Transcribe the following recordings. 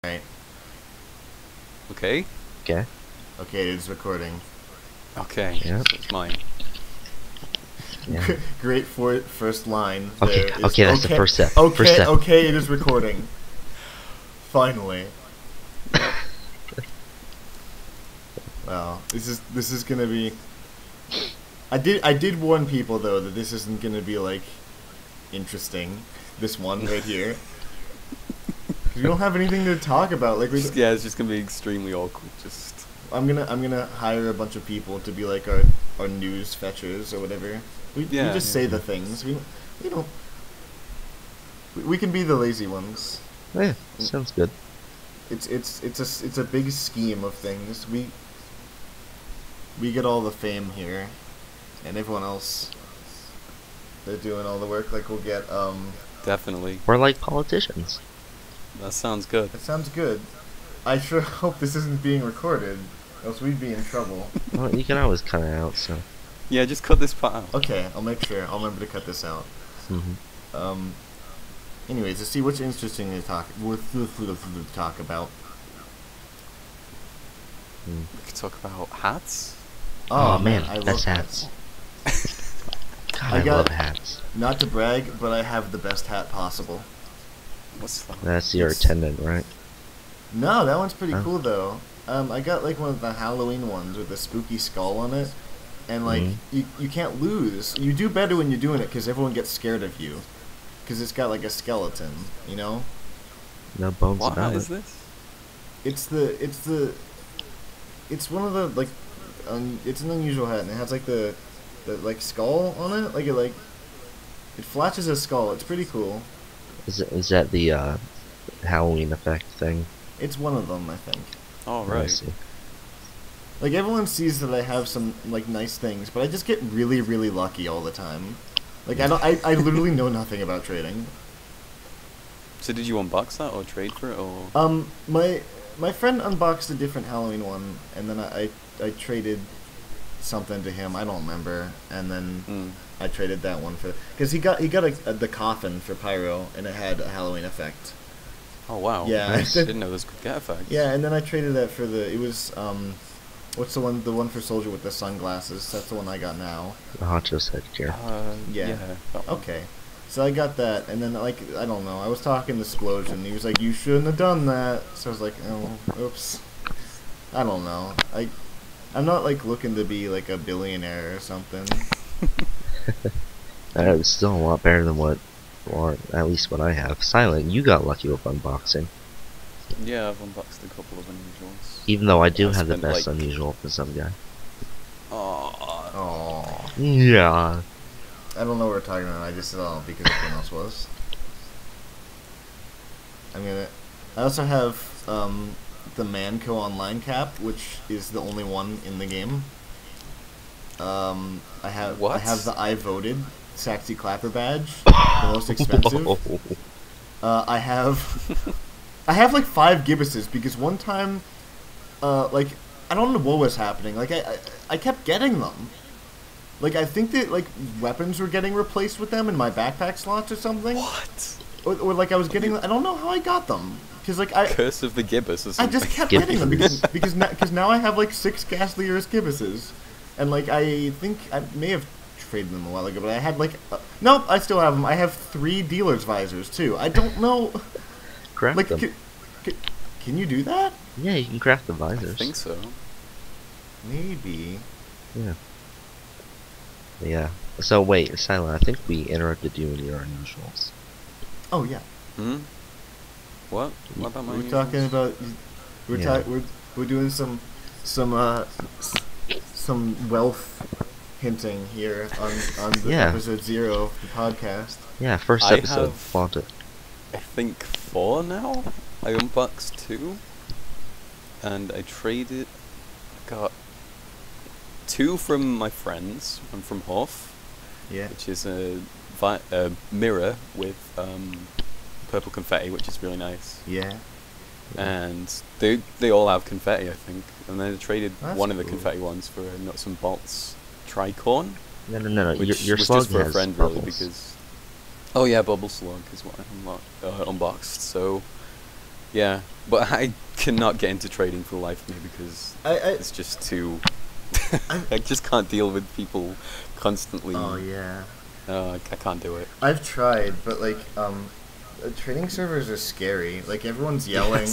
Right. Okay. Okay. Okay, it's recording. Okay. Yeah. So it's mine. Yeah. Great first line. Okay. There is, Okay, that's the first step. Okay, First step. okay, it is recording. Finally. Wow, this is gonna be. I did warn people though that this isn't gonna be like interesting. This one right here. 'Cause we don't have anything to talk about. Like Yeah, it's just gonna be extremely awkward. Just. I'm gonna hire a bunch of people to be like our news fetchers or whatever. We just say the things. We don't. We can be the lazy ones. Yeah, sounds good. It's a big scheme of things. We get all the fame here, and everyone else, they're doing all the work. Like we'll get Definitely. We're like politicians. That sounds good. That sounds good. I sure hope this isn't being recorded, else we'd be in trouble. Well, you can always cut it out, so. Yeah, just cut this part out. Okay, I'll make sure. I'll remember to cut this out. Mm-hmm. Anyways, let's see what's interesting to talk about. Mm. We could talk about hats. Oh, man, I that's love hats. God, I got- love hats. Not to brag, but I have the best hat possible. What's that? That's your It's- attendant, right? No, that one's pretty Huh? cool though. I got like one of the Halloween ones with the spooky skull on it, and like you can't lose. You do better when you're doing it because everyone gets scared of you, because it's got like a skeleton, you know. No bones What about hat is it. this? It's one of the like, it's an unusual hat, and it has like the like skull on it, it flashes a skull. It's pretty cool. Is that the Halloween effect thing? It's one of them, I think. Oh, I right. see. Like everyone sees that I have some like nice things, but I just get really, really lucky all the time. Like I literally know nothing about trading. So did you unbox that or trade for it or? My friend unboxed a different Halloween one, and then I traded something to him. I don't remember, and then I traded that one for because he got the coffin for Pyro, and it had a Halloween effect. Oh wow. Yeah, I didn't know this could get effects. Yeah, and then I traded that for it was what's the one for Soldier with the sunglasses? That's the one I got now. The Honcho's headgear. Yeah. That one. Okay. So I got that, and then, like, I don't know, I was talking to Splosion, he was like, you shouldn't have done that, so I was like, oh, oops. I don't know, I'm not, like, looking to be, like, a billionaire or something. That was still a lot better than or at least what I have. Silent, you got lucky with unboxing. Yeah, I've unboxed a couple of unusuals. Even though I do I have the spent, best like- unusual for some guy. Oh. Aww. Yeah. I don't know what we're talking about, I just said, oh, because everyone else was. I also have, the Manco Online cap, which is the only one in the game. I have the I voted Saxy Clapper badge, the most expensive. I have like 5 gibbuses because one time, like I don't know what was happening. Like I kept getting them. Like I think that like weapons were getting replaced with them in my backpack slots or something. What? Or like I was getting. I don't know how I got them. Cause like Curse of the gibbous or I something. just kept getting them because now I have like 6 Ghastly Earth gibbuses, and like I think I may have traded them a while ago, but I had like nope, I still have them. I have 3 dealer's visors too. I don't know. Craft Like, them. can you do that? Yeah, you can craft the I visors. think so. Maybe. Yeah. Yeah. So wait, Silent, I think we interrupted you in your unusuals. Oh yeah. Hmm? What? What about my We're talking unusuals? about Yeah. we're doing some wealth hinting here on the Yeah. episode 0 of the podcast. Yeah, first I episode. have- Flaunt it. I think 4 now. I unboxed 2, and I traded. Got 2 from my friends. One from Hoff, Yeah. which is a mirror with purple confetti, which is really nice. Yeah. And they all have confetti, I think. And then I traded That's one of the cool. confetti ones for a nuts and bolts tricorn, No. which Your was slug just for a has friend bubbles. really because. Oh yeah, bubble slug is what I unboxed. So Yeah, but I cannot get into trading for the life of me because it's just too... I just can't deal with people constantly. Oh, yeah. I can't do it. I've tried, but, like, trading servers are scary. Like, everyone's yelling,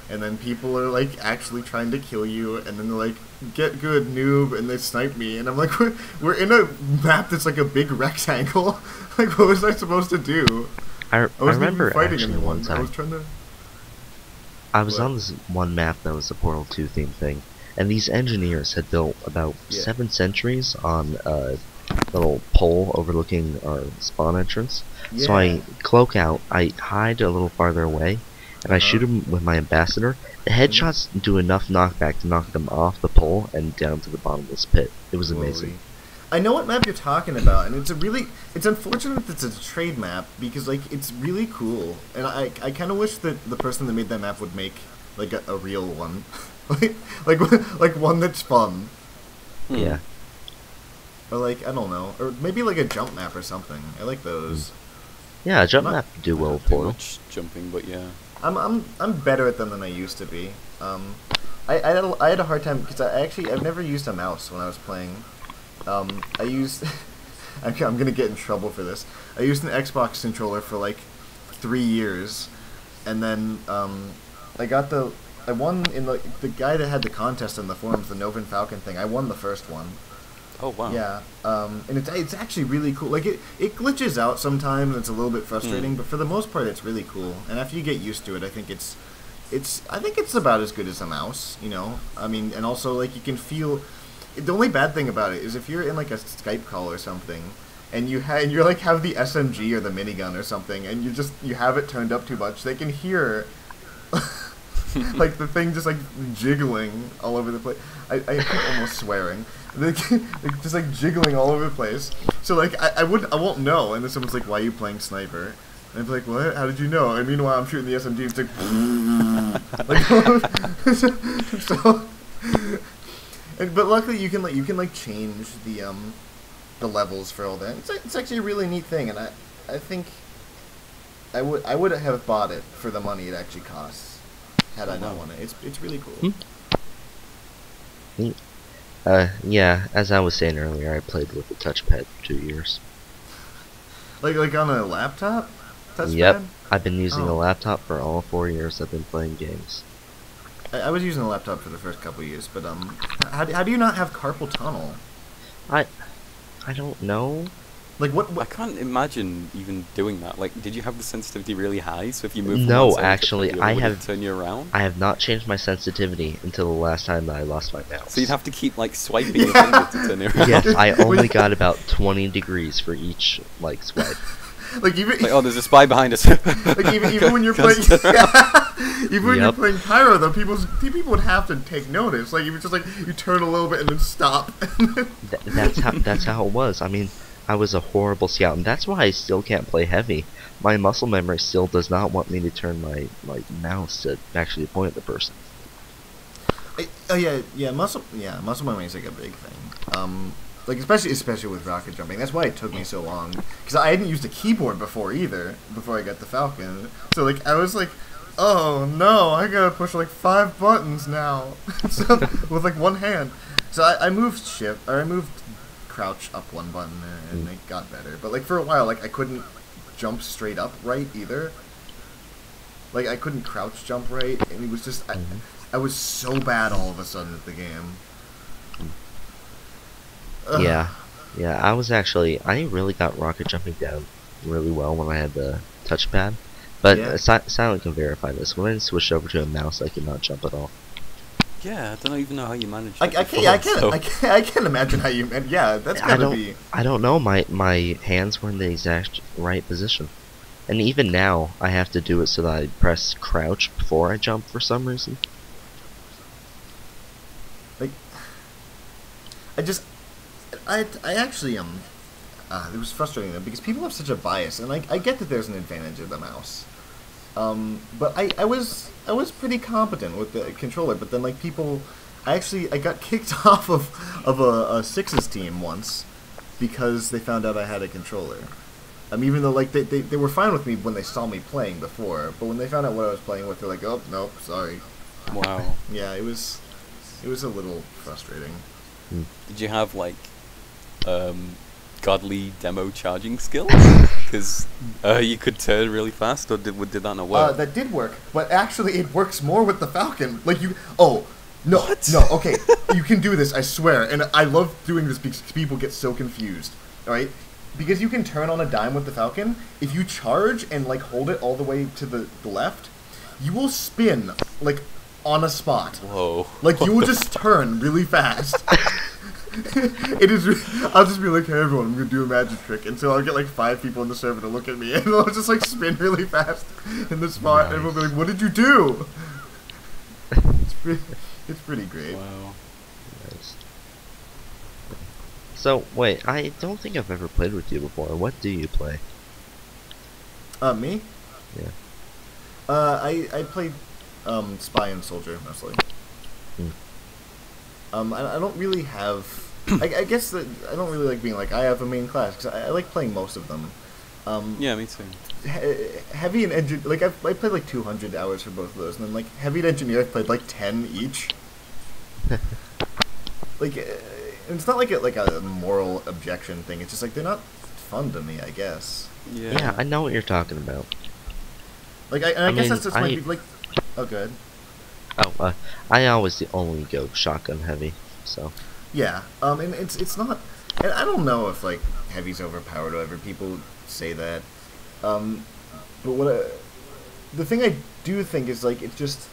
and then people are, like, actually trying to kill you, and then they're like, get good, noob, and they snipe me, and I'm like, we're in a map that's, like, a big rectangle. Like, what was I supposed to do? I wasn't remember even fighting actually anyone. one time. I was trying to... I was on this one map that was a Portal 2 theme thing, and these engineers had built about 7 sentries on a little pole overlooking our spawn entrance. Yeah. So I cloak out, I hide a little farther away, and I shoot them with my ambassador. The headshots do enough knockback to knock them off the pole and down to the bottomless pit. It was amazing. I know what map you're talking about, and it's unfortunate that it's a trade map, because, like, it's really cool, and I kind of wish that the person that made that map would make, like, a real one. like one that's fun. Yeah. Or, like, I don't know, or maybe, like, a jump map or something. I like those. Yeah, a jump map would do well with Portal. Much jumping, but yeah. I'm better at them than I used to be. I had a hard time, because I've never used a mouse when I was playing. I used... I'm gonna get in trouble for this. I used an Xbox controller for like 3 years, and then I won in the guy that had the contest in the forums, the Novan Falcon thing. I won the first one. Oh wow. Yeah, and it's actually really cool. Like it glitches out sometimes. It's a little bit frustrating, but for the most part, it's really cool. And after you get used to it, I think it's about as good as a mouse. You know, I mean, and also like you can feel. The only bad thing about it is if you're in like a Skype call or something, and you have the SMG or the minigun or something, and you have it turned up too much, they can hear like the thing just like jiggling all over the place. I'm almost swearing. They're just like jiggling all over the place. So like I won't know, and then someone's like, "Why are you playing sniper?" And I'd be like, "What? How did you know?" And meanwhile, I'm shooting the SMG. It's like, so. But luckily, you can change the levels for all that. It's actually a really neat thing, and I think I would have bought it for the money it actually costs had I not won it. It's really cool. Yeah, as I was saying earlier, I played with a touchpad for 2 years. Like on a laptop? Touchpad? Yep, I've been using a laptop for all 4 years I've been playing games. I was using a laptop for the first couple of years, but how do you not have carpal tunnel? I don't know. Like what? I can't imagine even doing that. Like, did you have the sensitivity really high? So if you move, no, actually, I have. Turn you around. I have not changed my sensitivity until the last time that I lost my mouse. So you'd have to keep like swiping your finger to turn it around. Yes, I only got about 20 degrees for each like swipe. Like even oh, there's a spy behind us. Like even when you're playing, even when you're playing Pyro, though, people would have to take notice. Like even just like you turn a little bit and then stop. That's how it was. I mean, I was a horrible scout, and that's why I still can't play heavy. My muscle memory still does not want me to turn my mouse to actually point at the person. Muscle memory is like a big thing. Like especially with rocket jumping. That's why it took me so long, because I hadn't used a keyboard before either. Before I got the Falcon, so like I was like, oh no, I gotta push like 5 buttons now, so, with like one hand. So I moved crouch up one button, and it got better. But like for a while, like I couldn't jump straight up right either. Like I couldn't crouch jump right, and it was just I was so bad all of a sudden at the game. Yeah, I really got rocket jumping down really well when I had the touchpad. But Silent can verify this. When I switched over to a mouse, I could not jump at all. Yeah, I don't even know how you managed. I can't imagine how you. Yeah, that's gotta be. I don't know. My hands were in the exact right position, and even now I have to do it so that I press crouch before I jump for some reason. Like, I actually it was frustrating though, because people have such a bias, and I get that there's an advantage of the mouse, but I was pretty competent with the controller, but then like I got kicked off of a Sixes team once because they found out I had a controller. Even though like they were fine with me when they saw me playing before, but when they found out what I was playing with, they're like, oh nope, sorry. Wow. Yeah, it was a little frustrating. Did you have like godly demo charging skills? Because you could turn really fast, or did that not work? That did work, but actually it works more with the Falcon. Like you, oh no, What? no, okay, you can do this, I swear, and I love doing this because people get so confused. All right, because you can turn on a dime with the Falcon. If you charge and like hold it all the way to the left, you will spin like on a spot. Whoa! Like you will just turn really fast. It is. I'll just be like, "Hey everyone, I'm gonna do a magic trick," and so I'll get like 5 people in the server to look at me, and I'll just like spin really fast in the spot, and everyone will be like, "What did you do?" It's pretty great. Wow. Nice. So wait, I don't think I've ever played with you before. What do you play? Me? Yeah. I played Spy and Soldier mostly. I don't really have. I guess that I don't really like being like I have a main class because I like playing most of them. Yeah, me too. Heavy and engineer, like I played like 200 hours for both of those, and then like heavy and engineer, I've played like 10 each. Like, it's not like a moral objection thing. It's just like they're not fun to me, I guess. Yeah. Yeah, I know what you're talking about. Like I guess that's just might be like. Oh, good. Oh, I always only go shotgun heavy, so. Yeah, and it's not, and I don't know if like heavy's overpowered or whatever. People say that, but the thing I do think is like it's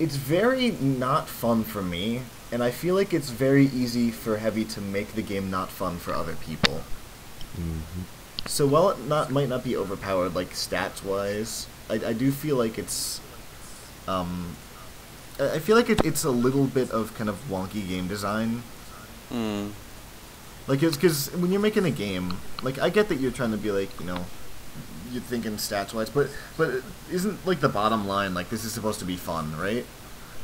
very not fun for me, and I feel like it's very easy for heavy to make the game not fun for other people. So while it might not be overpowered like stats wise, I do feel like it's I feel like it's a little bit of kind of wonky game design. Like, it's because when you're making a game, like, I get that you're trying to be like, you know, you're thinking stats-wise, but isn't, like, the bottom line, like, this is supposed to be fun, right?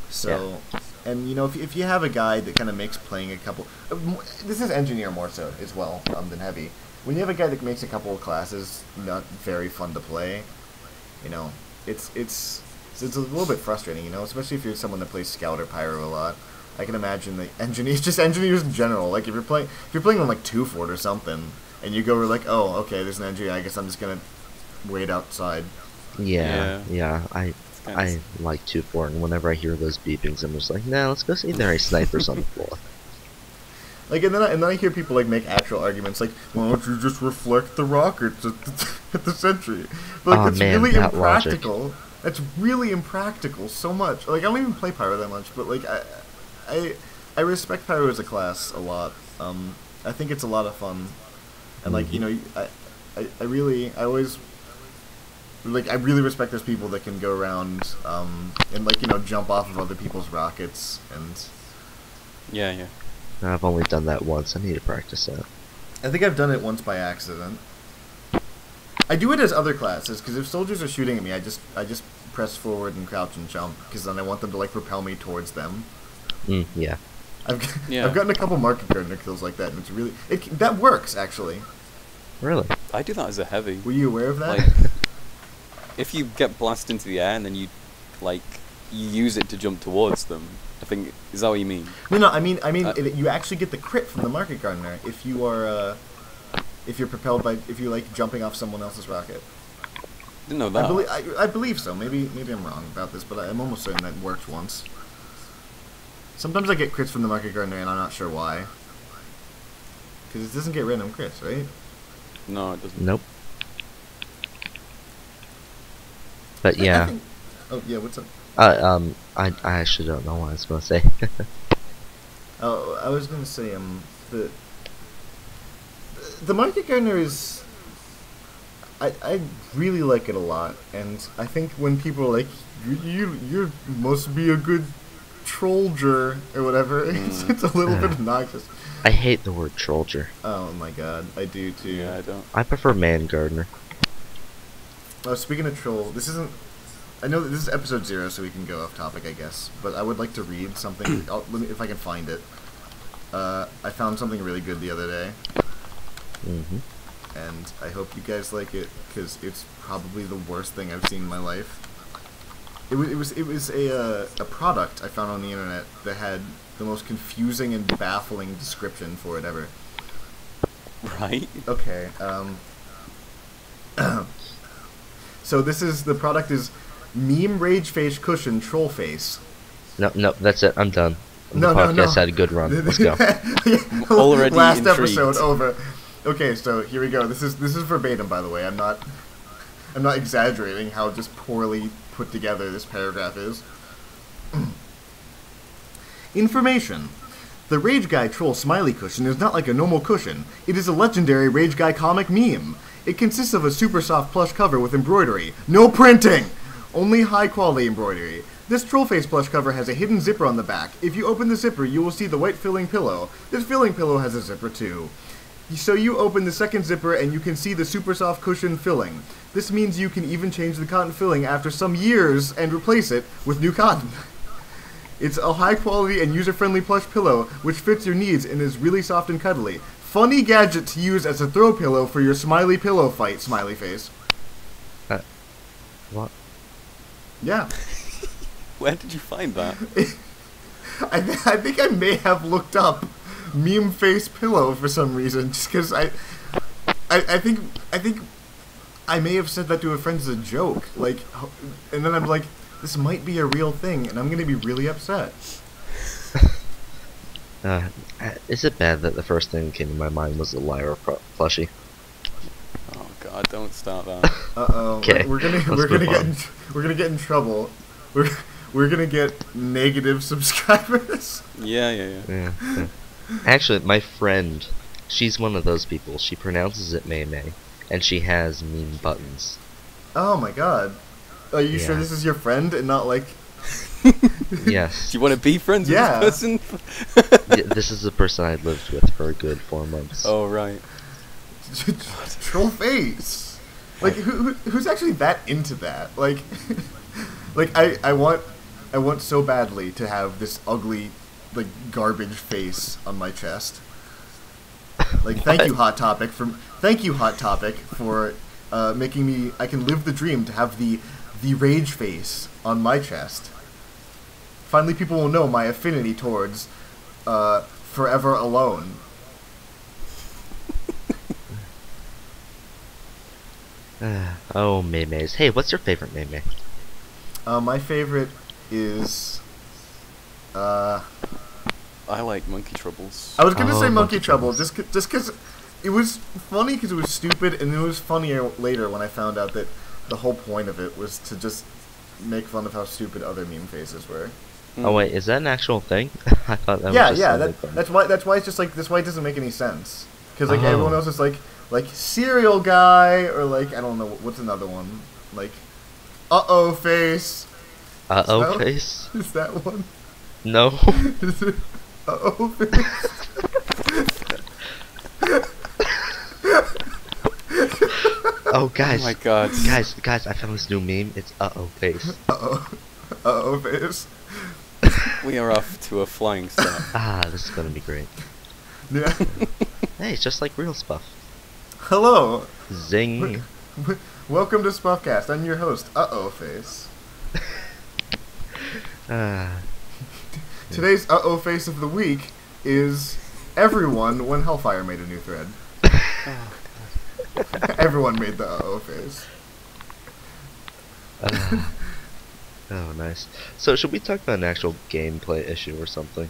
So, yeah. And, you know, if you have a guy that kind of makes playing a couple... this is engineer more so, as well, than heavy. When you have a guy that makes a couple of classes not very fun to play, you know, it's a little bit frustrating, you know, especially if you're someone that plays Scout or Pyro a lot. I can imagine the engineers in general. Like if you're playing on like 2 Fort or something, and you go like, oh, okay, there's an engineer. I guess I'm just gonna wait outside. Yeah. I like 2 Fort, and whenever I hear those beepings, I'm just like, nah, let's go see if there are snipers on the floor. Like, and then I hear people like make actual arguments, like, why don't you just reflect the rockets at the sentry? But like, it's really impractical. Logic. That's really impractical so much. Like, I don't even play Pyro that much, but like I respect Pyro as a class a lot. I think it's a lot of fun, and like you know, I really respect those people that can go around and like you know jump off of other people's rockets and. Yeah. I've only done that once. I need to practice that. I think I've done it once by accident. I do it as other classes because if soldiers are shooting at me, I just press forward and crouch and jump because then I want them to like propel me towards them. Yeah. I've gotten a couple market gardener kills like that, and it's really that works actually. Really? I do that as a heavy. Were you aware of that? Like, if you get blasted into the air and then you use it to jump towards them, I think is that what you mean? No. I mean, you actually get the crit from the market gardener if you are if you're propelled by if you're like jumping off someone else's rocket. Didn't know that. I believe so. Maybe I'm wrong about this, but I'm almost certain that worked once. Sometimes I get crits from the market gardener, and I'm not sure why. Because it doesn't get random crits, right? No, it doesn't. Nope. But yeah. Oh yeah, what's up? I actually don't know what I was going to say. Oh, I was going to say the market gardener is. I really like it a lot, and I think when people are like, you must be a good trollger or whatever, it's a little bit obnoxious. I hate the word trollger. Oh my god, I do too. Yeah, I don't. I prefer man gardener. Oh, speaking of troll, this isn't. I know that this is episode 0, so we can go off topic, I guess. But I would like to read something. If I can find it. I found something really good the other day. and I hope you guys like it, because it's probably the worst thing I've seen in my life. It was a product I found on the internet that had the most confusing and baffling description for it ever. Right? Okay, so the product is Meme Rage Face Cushion Troll Face. No, that's it. I'm done. No. The podcast had a good run. Let's go. Already Last intrigued. episode over. Okay, so here we go. This is verbatim, by the way. I'm not exaggerating how just poorly put together this paragraph is. Information. The Rage Guy Troll Smiley Cushion is not like a normal cushion. It is a legendary Rage Guy comic meme. It consists of a super soft plush cover with embroidery. No printing! Only high quality embroidery. This troll face plush cover has a hidden zipper on the back. If you open the zipper, you will see the white filling pillow. This filling pillow has a zipper too. So you open the second zipper and you can see the super soft cushion filling. This means you can even change the cotton filling after some years and replace it with new cotton. It's a high quality and user-friendly plush pillow which fits your needs and is really soft and cuddly. Funny gadget to use as a throw pillow for your smiley pillow fight, smiley face. What? Yeah. Where did you find that? I think I may have looked up meme face pillow for some reason, just because I think I may have said that to a friend as a joke, like, and then I'm like, this might be a real thing, and I'm gonna be really upset. Is it bad that the first thing that came to my mind was the Lyra plushie? Oh God, don't start that. Okay. We're gonna get in trouble. We're gonna get negative subscribers. Yeah. Actually, my friend, she's one of those people. She pronounces it May May, and she has mean buttons. Oh my God. Are you sure this is your friend and not like... Yes. Do you want to be friends with this person? This is the person I lived with for a good 4 months. Oh, right. Troll face. Like, who's actually that into that? Like, like I want so badly to have this ugly, like, garbage face on my chest. Like, thank you, Hot Topic, for making me. I can live the dream to have the rage face on my chest. Finally, people will know my affinity towards Forever Alone. Oh, May Mays. Hey, what's your favorite May May? My favorite is... I like Monkey Troubles. I was gonna say Monkey Monkey Trouble, just because it was funny because it was stupid, and it was funnier later when I found out that the whole point of it was to just make fun of how stupid other meme faces were. Oh wait, is that an actual thing? I thought that was just that's why it's just like that's why it doesn't make any sense, because like everyone else is like cereal guy, or like I don't know what's another one, like uh-oh face. Uh-oh face? Is that one? No. Is it uh-oh face? Oh guys. Oh my God. Guys, I found this new meme. It's uh-oh face. Uh-oh face. We are off to a flying start. This is gonna be great. Yeah. Hey, it's just like real SPUF. Hello. Zing. Welcome to SPUFcast. I'm your host, uh-oh face. Today's uh-oh face of the week is everyone when Hellfire made a new thread. Everyone made the uh-oh face. Oh, nice. So, should we talk about an actual gameplay issue or something?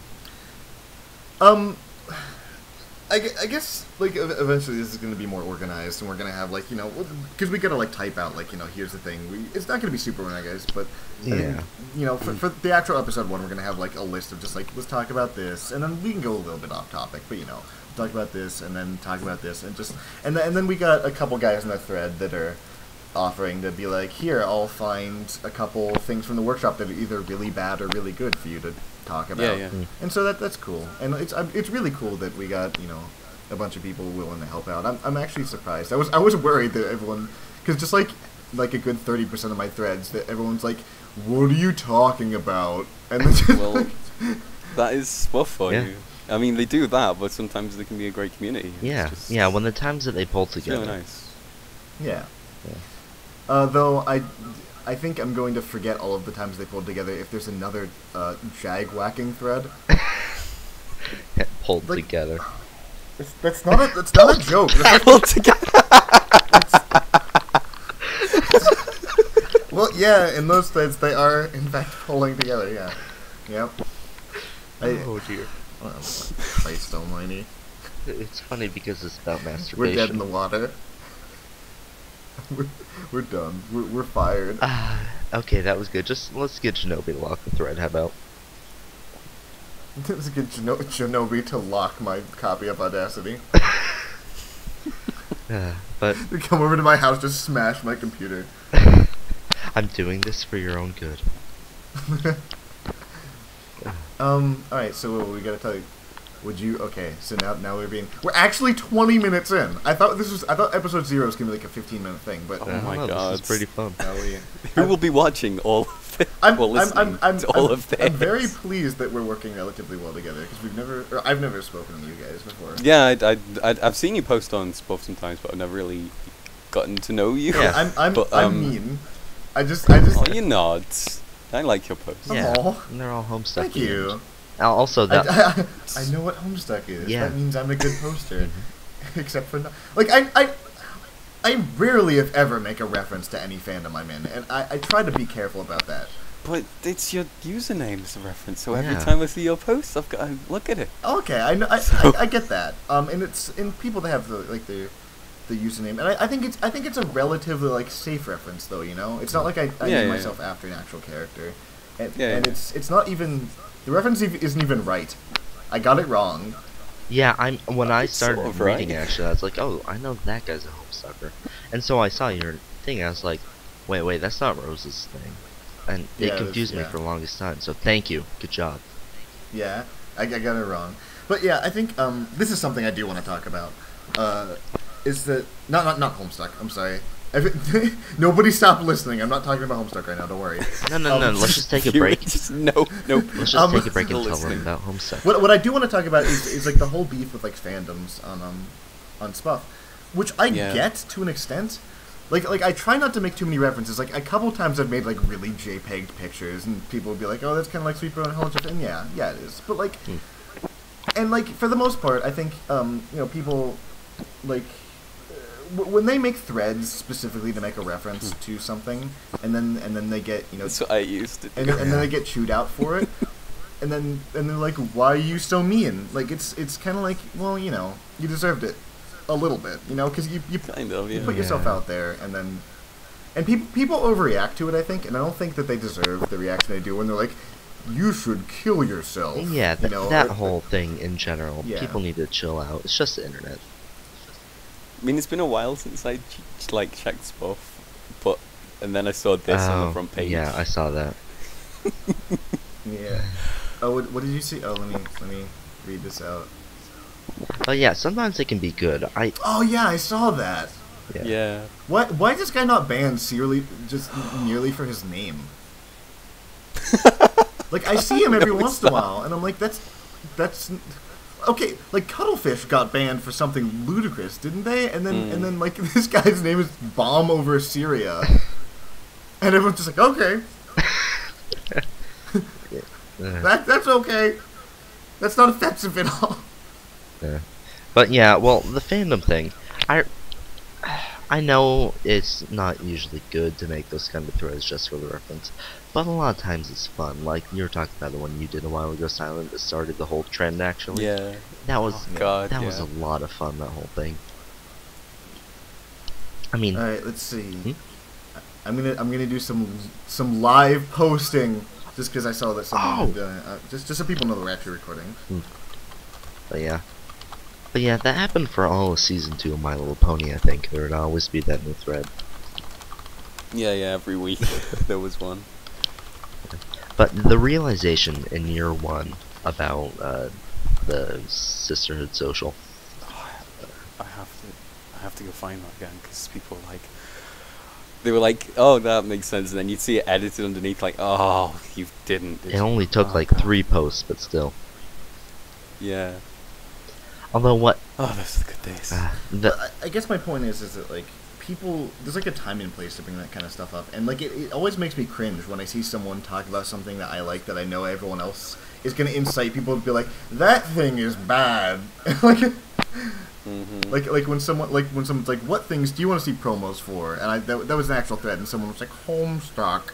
I guess, like, eventually this is going to be more organized, and we're going to have, like, you know, because we got to, like, type out, like, you know, here's the thing. It's not going to be super organized, but, I think, you know, for the actual episode 1, we're going to have, like, a list of just, like, let's talk about this, and then we can go a little bit off topic, but, you know, talk about this, and then talk about this, and just, and then we got a couple guys in the thread that are offering to be like, here, I'll find a couple things from the workshop that are either really bad or really good for you to talk about. Yeah. And so that's cool, and it's really cool that we got, you know, a bunch of people willing to help out. I'm actually surprised. I was worried that everyone, because just like a good 30% of my threads, that everyone's like, what are you talking about? And then just well, that is SPUF for you. I mean, they do that, but sometimes they can be a great community. Yeah, yeah. When the times that they pull together, really nice. Yeah. Though I think I'm going to forget all of the times they pulled together if there's another jag whacking thread. Pulled together. That's not a joke. Pulled together. Well, yeah, in those threads they are in fact pulling together. Yeah. Yep. Oh dear. Christ almighty. It's funny because it's about masturbation. We're dead in the water. We're done. We're fired. Okay, that was good. Just let's get Shinobi to lock the thread. How about? Let's get Shinobi to lock my copy of Audacity. But come over to my house, just smash my computer. I'm doing this for your own good. Alright, so we gotta tell you. Okay, so now we're actually 20 minutes in. I thought episode 0 was gonna be like a 15-minute thing, but oh my god, this is pretty fun. Who will be watching all of it? I'm very pleased that we're working relatively well together, because I've never spoken to you guys before. Yeah, I've seen you post on SPUF sometimes, but I've never really gotten to know you. Yeah, I'm mean. I just. Oh, you're not. I like your posts. Yeah, Aww. and they're all Homestuck. Thank you. Also, that I know what Homestuck is. Yeah. That means I'm a good poster. Except for I rarely, if ever, make a reference to any fandom I'm in, and I try to be careful about that. But it's your username as a reference, so every time I see your post, I've got to look at it. Okay, I know. I get that. And it's in people that have the username, and I think it's a relatively safe reference, though. You know, it's not like I name myself after an actual character, and it's not even. The reference isn't even right. I got it wrong. Yeah, when I started sort of reading right. it, actually, I was like, oh, I know that guy's a Homestucker. And so I saw your thing, I was like, wait, that's not Rose's thing. And it confused me for the longest time, so thank you. Good job. Yeah, I got it wrong. But yeah, I think this is something I do want to talk about. Is that not Homestuck, I'm sorry. Nobody stop listening. I'm not talking about Homestuck right now. Don't worry. No. Let's just take a break. Nope. Let's just take a break and tell them about Homestuck. What I do want to talk about is the whole beef with fandoms on SPUF, which I get to an extent. Like I try not to make too many references. Like a couple times I've made really JPEG pictures, and people will be like, "Oh, that's kind of like Sweet Bro and Hell Jeff," and yeah, it is. But and for the most part, I think people when they make threads specifically to make a reference to something, and then they get That's what I used to do. and then they get chewed out for it, and then they're like, why are you so mean? It's kind of like, well, you deserved it a little bit, because you kind of you put yourself out there, and people overreact to it, I think, and I don't think that they deserve the reaction they do when they're like, you should kill yourself. Yeah, that whole thing in general. Yeah. People need to chill out. It's just the internet. I mean, it's been a while since I checked SPUF, and then I saw this on the front page. Yeah, I saw that. Yeah. Oh, what did you see? Oh, let me read this out. Oh yeah, sometimes it can be good. Oh yeah, I saw that. Yeah. Why is this guy not banned just merely for his name? I see him every once in a while, and I'm like, that's. Okay, Cuttlefish got banned for something ludicrous, didn't they? And then this guy's name is Bomb Over Syria, and everyone's just like, okay, that's okay, that's not offensive at all. Yeah. But yeah, well, the fandom thing, I know it's not usually good to make those kind of threads just for the reference, but a lot of times it's fun. Like you were talking about the one you did a while ago, Silent, that started the whole trend. Actually, yeah, that was was a lot of fun. That whole thing. I mean, all right, let's see. I'm gonna do some live posting just because I saw that someone had done it. Just so people know that we're actually recording. But yeah, that happened for all of season 2 of My Little Pony. I think there would always be that new thread. Yeah, every week there was one. But the realization in year 1 about the Sisterhood social. I have to go find that again because people they were like, oh, that makes sense, and then you'd see it edited underneath, like, oh, you didn't. It only took 3 posts, but still. Yeah. Although what? Oh, those are the good days. I guess my point is that like people, there's like a time and place to bring that kind of stuff up, and like it always makes me cringe when I see someone talk about something that I like that I know everyone else is going to incite people to be like, that thing is bad. Like. Mm-hmm. Like when someone's like, what things do you want to see promos for? And that was an actual thread, and someone was like, Homestuck,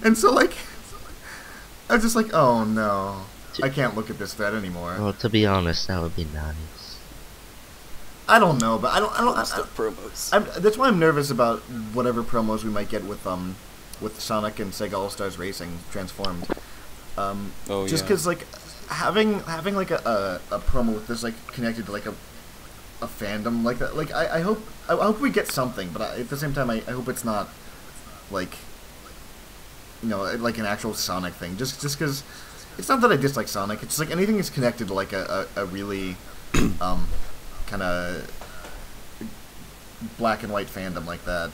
and so like I was just like, oh no, I can't look at this thread anymore. Well, to be honest, that would be nice. I don't know, but I don't promos. That's why I'm nervous about whatever promos we might get with Sonic and Sega All Stars Racing Transformed. Just because like. Having like a promo with this like connected to like a fandom like that, like I hope we get something, but at the same time I hope it's not like, you know, like an actual Sonic thing. Just because it's not that I dislike Sonic, it's just like anything is connected to like a really kind of black and white fandom like that.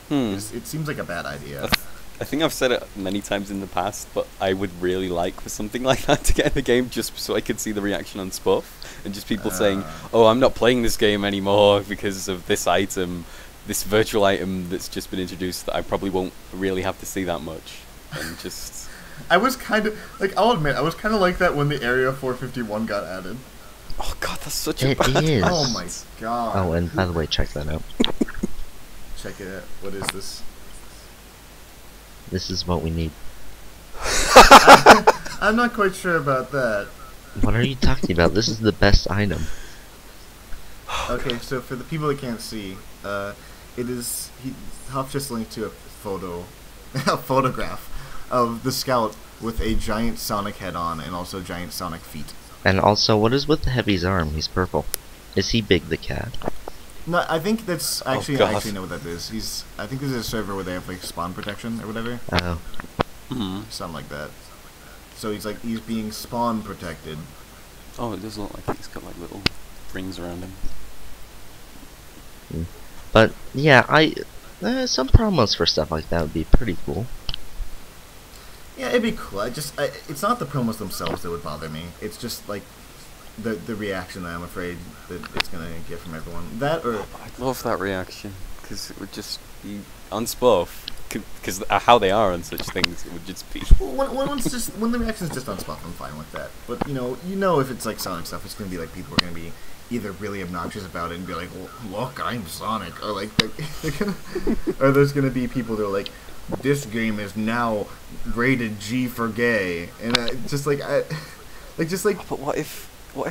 It seems like a bad idea. I think I've said it many times in the past, but I would really like for something like that to get in the game, just so I could see the reaction on SPUF, and just people saying, oh, I'm not playing this game anymore because of this item, this virtual item that's just been introduced that I probably won't really have to see that much. And just... I was kind of, like, I'll admit, I was kind of like that when the Area 451 got added. Oh god, that's such a bad... It is. Oh my god. Oh, and by the way, check that out. Check it out. What is this? This is what we need. I'm not quite sure about that. What are you talking about? This is the best item. Okay, so for the people that can't see, it is Huff just linked to a photograph of the Scout with a giant Sonic head on and also giant Sonic feet. And also, what is with the Heavy's arm? He's purple. Is he Big the Cat? No, I think that's actually I actually know what that is. I think this is a server where they have like spawn protection or whatever. Oh. Something like that. So he's being spawn protected. Oh, it does look like he's got like little rings around him. But yeah, some promos for stuff like that would be pretty cool. Yeah, it'd be cool. It's not the promos themselves that would bother me. It's just like the reaction that I'm afraid that it's gonna get from everyone. That or I'd love that reaction, because it would just be on SPUF, because how they are on such things, it would just be. When the reaction's just on SPUF, I'm fine with that. But you know, if it's like Sonic stuff, it's gonna be like people are gonna be either really obnoxious about it and be like, well, look, I'm Sonic, or like or there's gonna be people that are like, this game is now rated G for gay, and But what if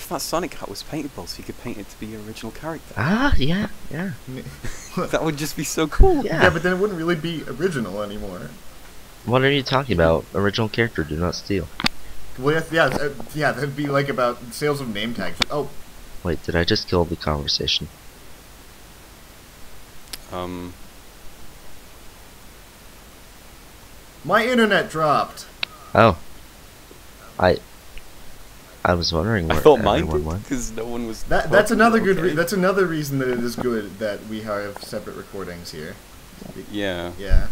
that Sonic hat was paintable, so you could paint it to be your original character? Ah, yeah. That would just be so cool. Yeah, but then it wouldn't really be original anymore. What are you talking about? Original character, do not steal. Well, yeah, that'd be like about sales of name tags. Oh. Wait, did I just kill the conversation? My internet dropped. Oh. I was wondering where everyone went. Because no one was. That's another good. That's another reason that it is good that we have separate recordings here. Yeah. Yeah.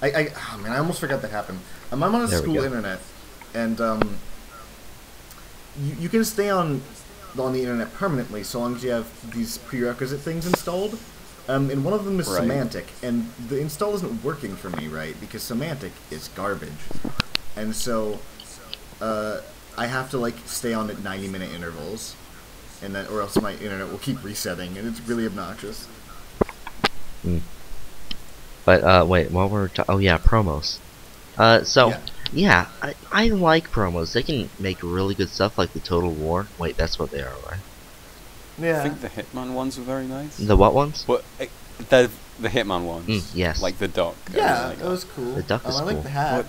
Oh man, I almost forgot that happened. I'm on a school internet, and you can stay on the internet permanently so long as you have these prerequisite things installed. And one of them is Semantic, and the install isn't working for me, right? Because Semantic is garbage, and so I have to like stay on at 90-minute intervals, and then or else my internet will keep resetting, and it's really obnoxious. But wait, while we're oh yeah, promos. Yeah, I like promos. They can make really good stuff like the Total War. Wait, that's what they are, right? Yeah. I think the Hitman ones were very nice. The what ones? What? The Hitman ones. Yes. Like the duck. Yeah, like that was cool. The duck is I cool. like the hat.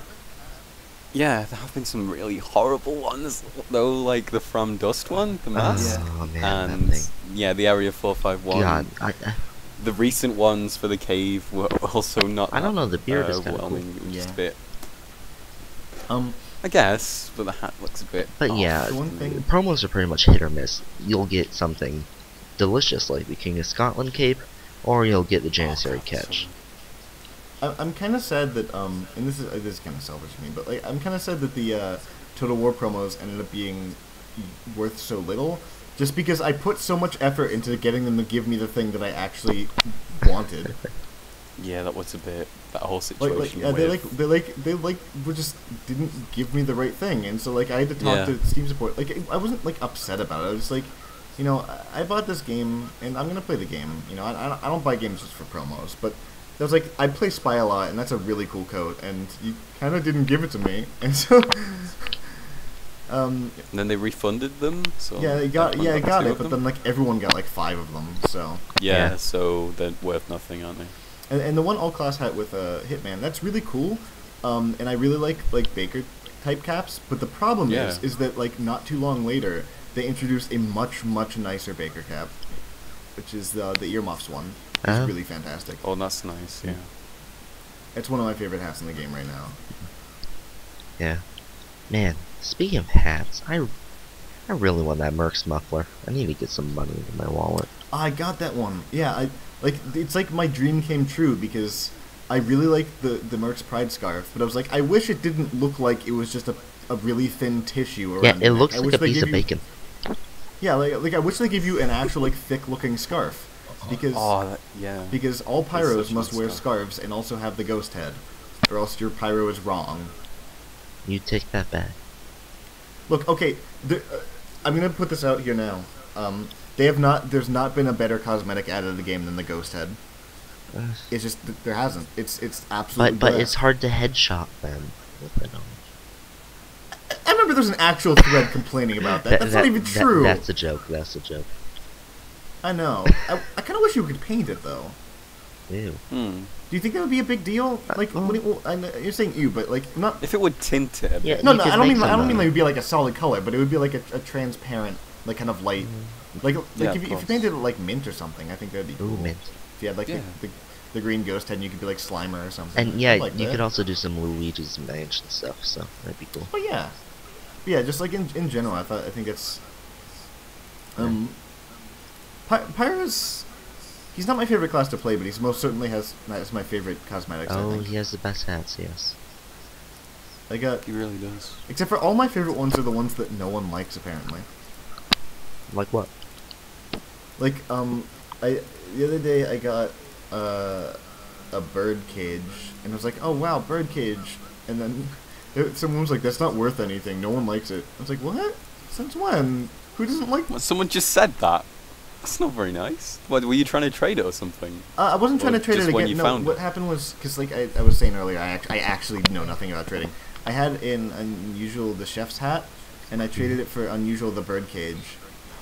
Yeah, there have been some really horrible ones, though, like the From Dust one, the mask. Oh man, and that thing. Yeah, the Area 451. God, the recent ones for the cave were also not. I don't know. The beard is kind of cool. It was just a bit. I guess, but the hat looks a bit. But off. yeah, promos are pretty much hit or miss. You'll get something delicious like the King of Scotland cape, or you'll get the Janissary catch. I'm kind of sad that and this is kind of selfish of me, but like I'm kind of sad that the Total War promos ended up being worth so little, just because I put so much effort into getting them to give me the thing that I actually wanted. Yeah, that was a bit, that whole Like situation. they were just didn't give me the right thing, and so like I had to talk to Steam support. Like I wasn't like upset about it. I was just like, you know, I bought this game and I'm gonna play the game. You know, I don't buy games just for promos, but I was like, I play Spy a lot, and that's a really cool coat, and you kind of didn't give it to me, and so. And then they refunded them. So yeah, I got it, but then like everyone got like 5 of them. So yeah, so they're worth nothing, aren't they? And the one all class hat with Hitman, that's really cool. And I really like Baker type caps, but the problem is that like not too long later they introduced a much nicer Baker cap, which is the earmuffs one. It's really fantastic. Oh, that's nice. Yeah. It's one of my favorite hats in the game right now. Yeah. Man, speaking of hats, I really want that Mercs muffler. I need to get some money in my wallet. I got that one. Yeah, it's like my dream came true because I really like the Mercs Pride scarf, but I was like, I wish it didn't look like it was just a really thin tissue around. Yeah, it looks like a piece of bacon. Yeah, like I wish they gave you an actual like thick looking scarf, because because all pyros must wear scarves and also have the ghost head, or else your pyro is wrong. You take that back. Look, okay, I'm gonna put this out here now. There's not been a better cosmetic added to the game than the ghost head. It's just there hasn't. It's absolutely. But it's hard to headshot them with it on. I remember there's an actual thread complaining about that. That's not even true. That's a joke. That's a joke. I know. I kind of wish you could paint it though. Ew. Do you think that would be a big deal? Like, you're saying ew, but like not. If it would tint it. Yeah, no, I don't mean like it would be like a solid color, but it would be like a transparent, like kind of light, like if you painted it like mint or something, I think that'd be cool. Ooh, mint. If you had like the green ghost head, and you could be like Slimer or something. And yeah, you could also do some Luigi's Mansion stuff, so that'd be cool. Oh yeah, just like in general, I think it's Pyro's. He's not my favorite class to play, but he's most certainly has my favorite cosmetics. Oh, I think. He has the best hats, yes. He really does. Except for all my favorite ones are the ones that no one likes, apparently. Like what? Like the other day I got a bird cage, and I was like, oh wow, bird cage, and then someone was like, that's not worth anything. No one likes it. I was like, what? Since when? Who doesn't like? Well, someone just said that. That's not very nice. What, were you trying to trade it or something? I wasn't trying to trade it again. When you found what happened was, because like I was saying earlier, I actually know nothing about trading. I had an Unusual the chef's hat, and I traded it for Unusual the bird cage.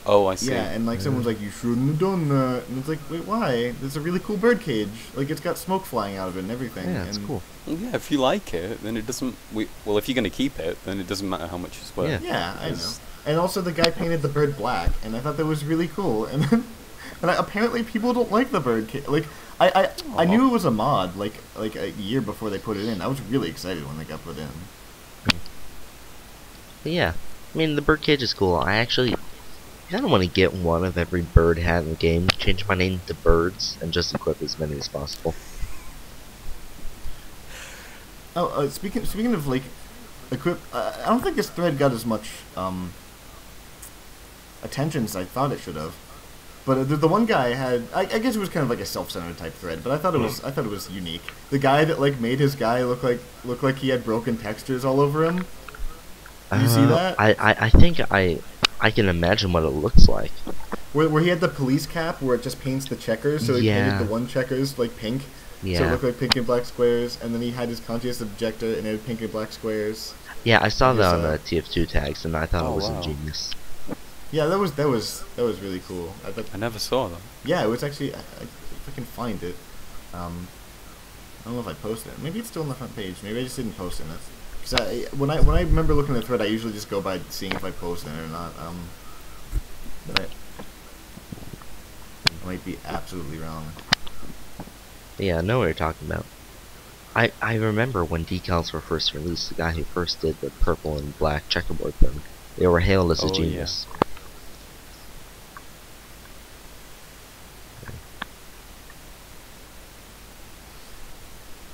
Oh, I see. Yeah, and like someone's like, you shouldn't have done that, and it's like, wait, why? There's a really cool bird cage. Like it's got smoke flying out of it and everything. Yeah, it's cool. Well, yeah, if you like it, then it doesn't. Well, if you're gonna keep it, then it doesn't matter how much it's worth. Yeah, I know. And also the guy painted the bird black, and I thought that was really cool. And then, apparently people don't like the bird cage. Like I knew it was a mod like a year before they put it in. I was really excited when they got put in. But yeah, I mean the bird cage is cool. I kind of want to get one of every bird hat in the game, change my name to Birds, and just equip as many as possible. Oh, speaking of like equip, I don't think this thread got as much attention as I thought it should have. But the one guy had, I guess it was kind of like a self-centered type thread, but I thought it was unique. The guy that like made his guy look like he had broken textures all over him. Did you see that? I think I can imagine what it looks like. Where he had the police cap where it just paints the checkers, so he painted the one checkers like pink, so it looked like pink and black squares, and then he had his conscious objector and it had pink and black squares. Yeah, I saw that on the TF2 tags, and I thought it was ingenious. Yeah, that was really cool. I never saw that. Yeah, it was actually. If I can find it, I don't know if I posted it. Maybe it's still on the front page. Maybe I just didn't post it. Because when I remember looking at the thread, I usually just go by seeing if I posted it or not. But I might be absolutely wrong. Yeah, I know what you're talking about. I remember when decals were first released, the guy who first did the purple and black checkerboard thing, they were hailed as a genius. Yeah.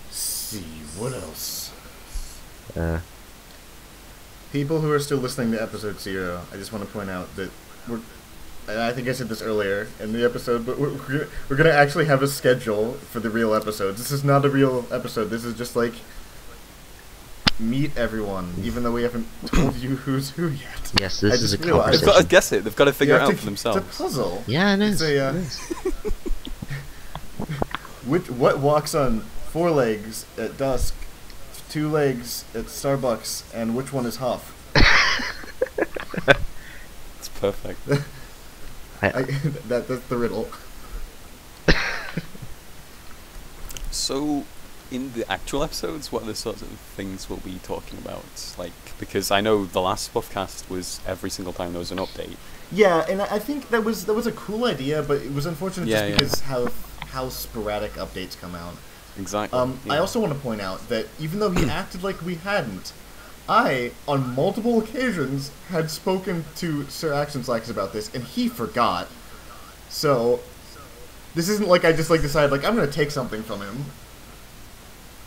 See what else. people who are still listening to episode 0, I just want to point out that I think I said this earlier in the episode, but we're gonna actually have a schedule for the real episodes. This is not a real episode. This is just like meet everyone, even though we haven't told you who's who yet. Yes, this is a conversation. They've got to guess it. They've got to figure it out for themselves. It's a puzzle. Yeah, it is. What walks on 4 legs at dusk, 2 legs at Starbucks, and which one is Huff? It's perfect. That's the riddle. So, in the actual episodes, what are the sorts of things we'll be talking about? Like, because I know the last SPUFcast was every single time there was an update. Yeah, and I think that was a cool idea, but it was unfortunate because how sporadic updates come out. Exactly. I also want to point out that even though he acted like we hadn't, I, on multiple occasions, had spoken to Sir Actionslax about this, and he forgot. So, this isn't like I just decided I'm gonna take something from him.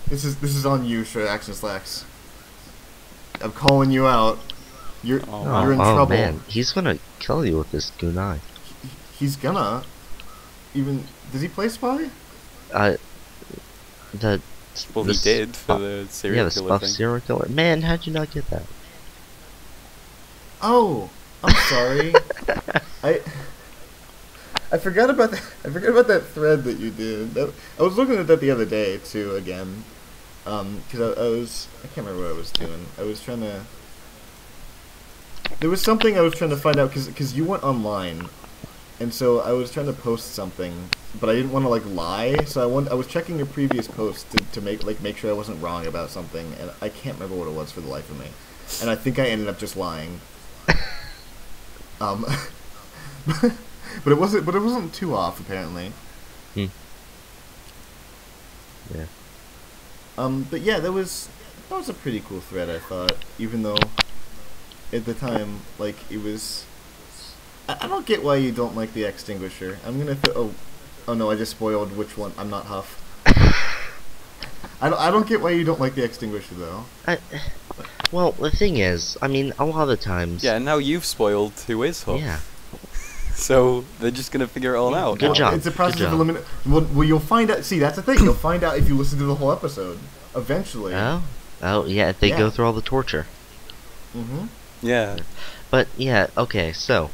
This is on you, Sir Actionslax. I'm calling you out. You're in trouble. Oh man, he's gonna kill you with this kunai. He's gonna. Does he play Spy? Well, he did for the serial killer SPUF serial killer. Man, how'd you not get that? Oh, I'm sorry. I forgot about that. I forgot about that thread that you did. I was looking at that the other day too. Again, because I can't remember what I was doing. I was trying to. There was something I was trying to find out because you went online, and so I was trying to post something, but I didn't want to lie. So I was checking your previous post to make sure I wasn't wrong about something, and I can't remember what it was for the life of me. And I think I ended up just lying. But it wasn't too off apparently. Yeah. But yeah, that was a pretty cool thread, I thought, even though at the time it was. I don't get why you don't like the extinguisher. I'm gonna oh no, I just spoiled which one. I'm not Huff. I don't get why you don't like the extinguisher though. Well, the thing is, I mean, a lot of the times. Yeah, now you've spoiled who is Huff. Yeah. So they're just gonna figure it all out. Good job. It's a process of elimination. Well, you'll find out. See, that's the thing. You'll find out if you listen to the whole episode. Eventually. Oh, yeah. If they go through all the torture. Yeah. But yeah, okay. So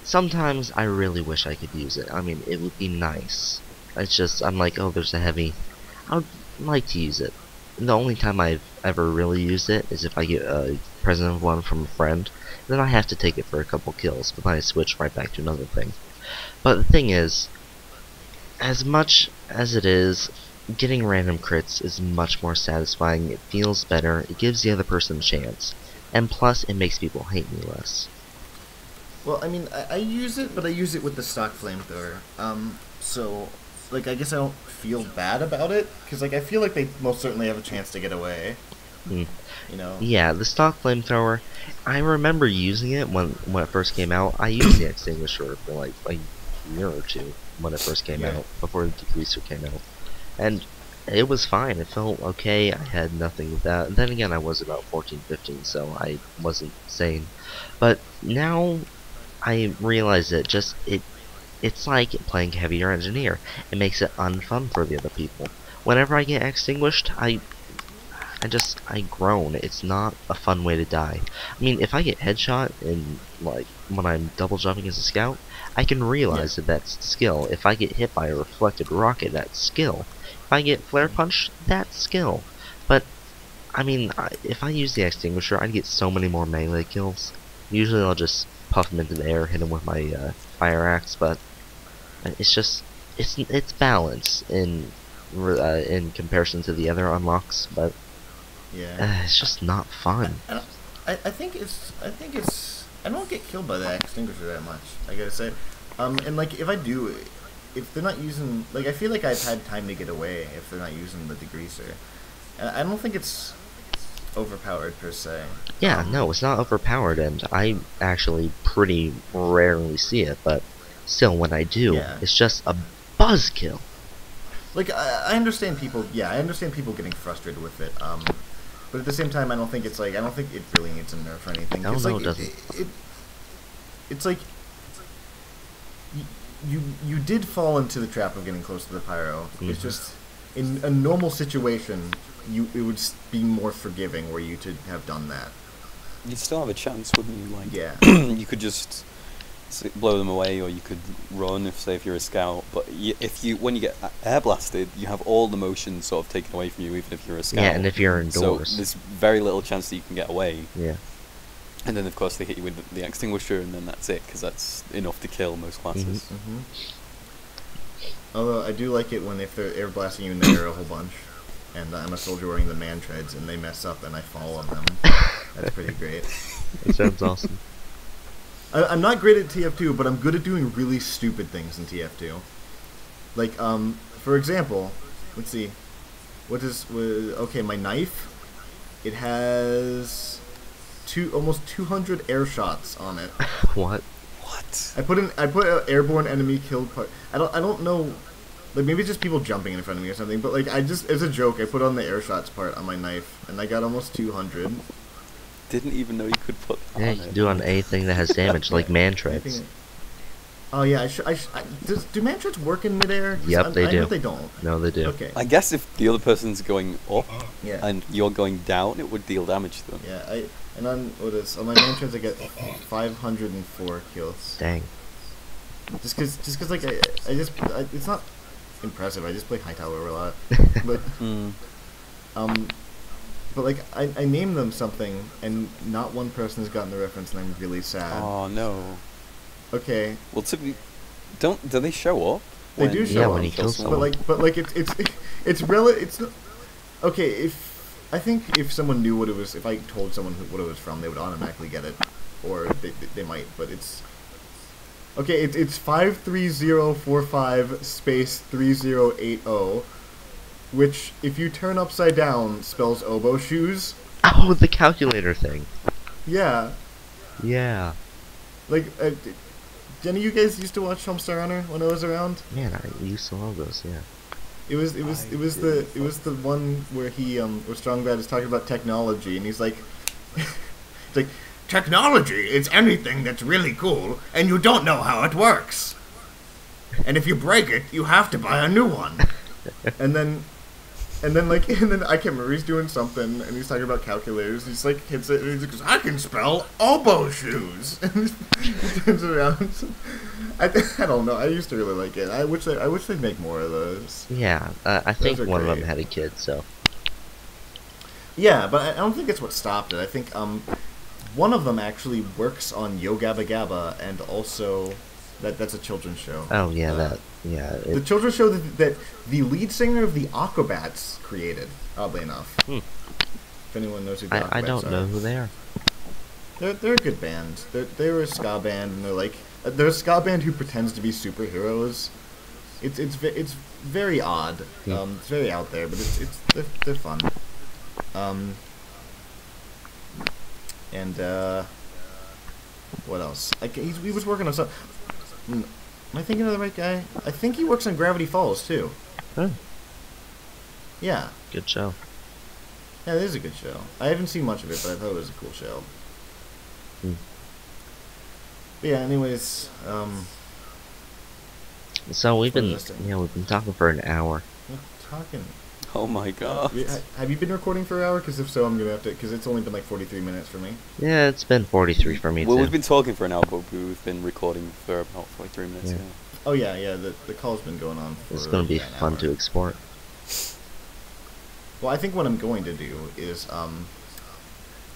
sometimes I really wish I could use it. I mean, it would be nice. It's just I'm like, oh, there's a heavy. I would like to use it. And the only time I've ever really used it is if I get a present of one from a friend. Then I have to take it for a couple kills, but then I switch right back to another thing. But the thing is, as much as it is, getting random crits is much more satisfying. It feels better. It gives the other person a chance, and plus, it makes people hate me less. Well, I mean, I use it, but I use it with the stock flamethrower. So, I guess I don't feel bad about it, because I feel like they most certainly have a chance to get away. You know? Yeah, the stock flamethrower, I remember using it when it first came out. I used the extinguisher for a year or two when it first came out, before the degreaser came out. And it was fine, it felt okay, I had nothing with that. And then again, I was about 14, 15, so I wasn't sane. But now, I realize that it's like playing heavier engineer. It makes it unfun for the other people. Whenever I get extinguished, I groan. It's not a fun way to die. I mean, if I get headshot in, when I'm double jumping as a scout, I can realize that that's skill. If I get hit by a reflected rocket, that's skill. If I get flare punched, that's skill. But, I mean, if I use the extinguisher, I'd get so many more melee kills. Usually I'll just puff him into the air, hit him with my fire axe, but it's just, it's balance in comparison to the other unlocks, but it's just not fun. I think it's I don't get killed by the extinguisher that much, I gotta say. And if I do, if they're not using, I feel like I've had time to get away if they're not using the degreaser. And I don't think it's overpowered per se. Yeah, no, it's not overpowered, and I actually pretty rarely see it, but still, when I do, it's just a buzzkill. I understand people. Yeah, I understand people getting frustrated with it. But at the same time, I don't think it really needs a nerf or anything. No, it doesn't. It's like you did fall into the trap of getting close to the pyro. Mm-hmm. It's just in a normal situation, it would be more forgiving were you to have done that. You'd still have a chance, wouldn't you? Like, yeah. You could just blow them away, or you could run if you're a scout. But when you get air blasted, you have all the motion sort of taken away from you, even if you're a scout. Yeah, and if you're indoors, so there's very little chance that you can get away. Yeah. And then of course they hit you with the extinguisher, and then that's it, because that's enough to kill most classes. Mm-hmm. Mm-hmm. Although I do like it when if they're air blasting you in the air a whole bunch, and I'm a soldier wearing the man treads, and they mess up and I fall on them. That's pretty great. That sounds awesome. I'm not great at TF2, but I'm good at doing really stupid things in TF2. Like, for example, let's see. Okay, my knife, it has almost 200 air shots on it. What? I put an airborne enemy killed part. I don't know. Like, maybe it's just people jumping in front of me or something, but like, as a joke, I put on the air shots part on my knife, and I got almost 200. Didn't even know you could put on you can do on anything that has damage, like man treads. Oh yeah, do man treads work in midair? Yep, they do. I know they don't. No, they do. Okay. I guess if the other person's going up and you're going down, it would deal damage to them. Yeah, on my man treads I get 504 kills. Dang. Just cause like it's not impressive. I just play high tower a lot, but But like I named them something, and not one person has gotten the reference, and I'm really sad. Oh no. Okay. Well, do they show up? They do show up when you kill someone. But like it's not, okay. I think if someone knew what it was, if I told someone what it was from, they would automatically get it, or they might. But it's okay. It's 53045 space 3080. Which, if you turn upside down, spells oboe shoes. Oh, the calculator thing. Yeah. Yeah. Like, did any of you guys used to watch Homestar Runner when I was around? Man, I used to love those. Yeah. It was the one where where Strongbad is talking about technology, and he's like, it's like, technology is anything that's really cool, and you don't know how it works. And if you break it, you have to buy a new one. And then I can't remember, he's doing something, and he's talking about calculators, he's like, hits it, and he goes, I can spell oboe shoes! And he turns around. I don't know, I used to really like it. I wish they'd make more of those. Yeah, I think one of them had a kid, so. Yeah, but I don't think it's what stopped it. I think, one of them actually works on Yo Gabba Gabba, and also, that's a children's show. Oh, yeah, the children's show that the lead singer of the Aquabats created, oddly enough. If anyone knows who the Aquabats are. I don't know who they are. They're a good band. They're a ska band, and they're a ska band who pretends to be superheroes. It's very odd. It's very out there, but they're fun. What else? He was working on something. Am I thinking of the right guy? I think he works on Gravity Falls, too. Oh. Yeah. Good show. Yeah, it is a good show. I haven't seen much of it, but I thought it was a cool show. But yeah, anyways, so we've been talking for an hour. We're talking. Oh my god. Have you been recording for an hour? Because if so, I'm gonna have to. Because it's only been like 43 minutes for me. Yeah, it's been 43 for me too. Well, we've been talking for an hour, but we've been recording for about 43 minutes. Yeah. Oh yeah. The call's been going on for. It's gonna be fun to export. Well, I think what I'm going to do is I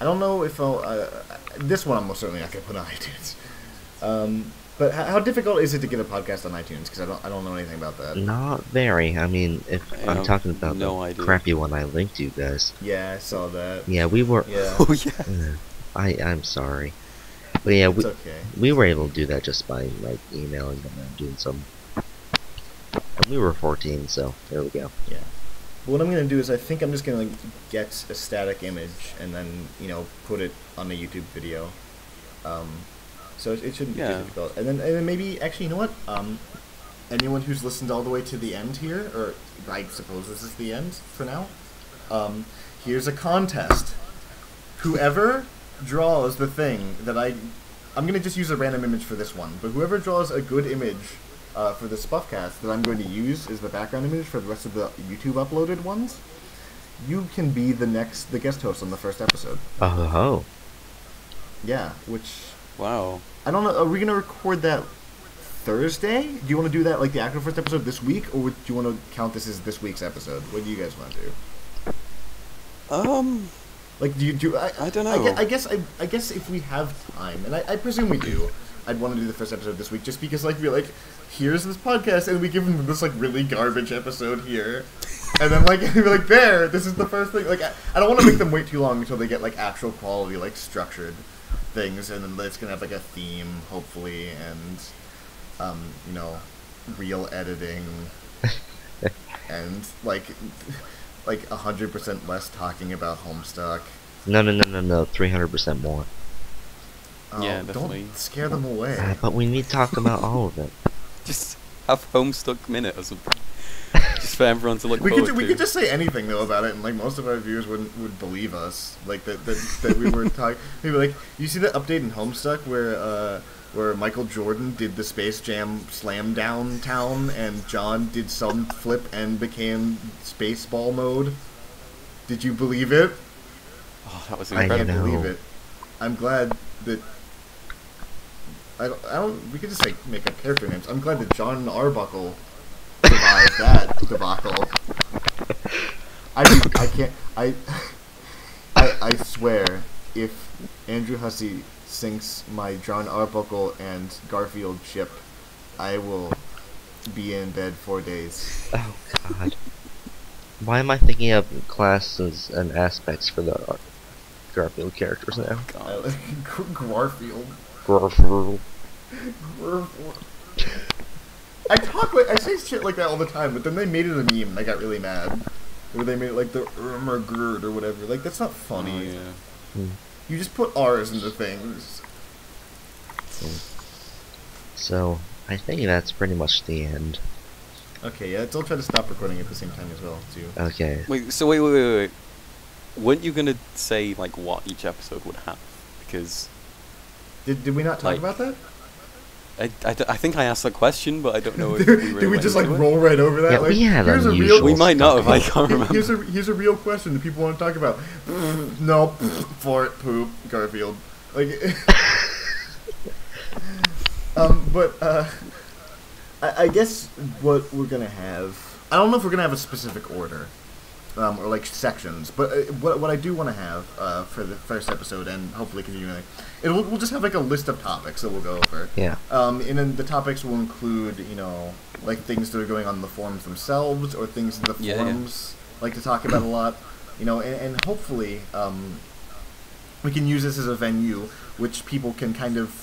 don't know if I'll this one I'm most certainly not gonna put on iTunes. But how difficult is it to get a podcast on iTunes? Because I don't know anything about that. Not very. I mean, if I'm talking about the crappy one I linked you guys. Yeah, I saw that. Yeah, we were. Yeah. Oh yeah. I'm sorry, but yeah, it's okay. We were able to do that just by like emailing them and doing some. And we were 14, so there we go. Yeah. But what I'm gonna do is I think I'm just gonna get a static image and then put it on a YouTube video. So it shouldn't be too difficult. And then maybe, actually, you know what? Anyone who's listened all the way to the end here, or I suppose this is the end for now, here's a contest. Whoever draws the thing that I'm gonna just use a random image for this one, but whoever draws a good image for the SPUFcast that I'm going to use as the background image for the rest of the YouTube uploaded ones, you can be the guest host on the first episode. Oh. Yeah, which... Wow. I don't know, are we gonna record that Thursday? Do you want to do that, like, the actual first episode this week, or do you want to count this as this week's episode? What do you guys want to do? Like, do you I don't know. I guess if we have time, and I presume we do, I'd want to do the first episode this week, just because, like, we're like, here's this podcast, and we give them this, like, really garbage episode here. And then, like, we're like, there, this is the first thing. Like, I don't want to make them wait too long until they get, like, actual quality, like, structured things, and then it's going to have, like, a theme, hopefully, and, you know, real editing, and, like 100% less talking about Homestuck. No, 300% more. Oh, yeah, definitely. Don't scare them away. But we need to talk about all of it. Just have Homestuck Minute or something. Just for everyone to look we forward to. We could just say anything, though, about it, and, like, most of our viewers would believe us. Like, that we were talking... Maybe, like, you see the update in Homestuck where Michael Jordan did the Space Jam Slam Downtown, and John did some flip and became Spaceball mode? Did you believe it? Oh, that was I incredible. can't believe it. I'm glad that... I don't... We could just, like, make up character names. I'm glad that John Arbuckle survived that debacle. I can't... I swear, if Andrew Hussey sinks my John Arbuckle and Garfield ship, I will be in bed 4 days. Oh, God. Why am I thinking of classes and aspects for the Garfield characters now? Garfield. Garfield. I say shit like that all the time, but then they made it a meme and I got really mad. Where they made it like the Gerd or whatever. Like, that's not funny. Oh, yeah. You just put R's into things. So, I think that's pretty much the end. Okay, yeah, I'll try to stop recording at the same time as well, too. Okay. Wait. Weren't you gonna say, like, what each episode would have? Because... Did we not talk about that? I think I asked that question, but I don't know if Did we just, like, roll right over that? Yeah, like, we had here's unusual We might not have, I stuff. can't remember. Here's a real question that people want to talk about. No, fart, poop, Garfield. Like... I guess what we're gonna have... I don't know if we're gonna have a specific order, or like sections, but what I do want to have for the first episode, and hopefully continuing, we'll just have like a list of topics that we'll go over. Yeah. And then the topics will include, you know, like things that are going on in the forums themselves, or things that the forums like to talk about a lot, you know, and hopefully we can use this as a venue which people can kind of...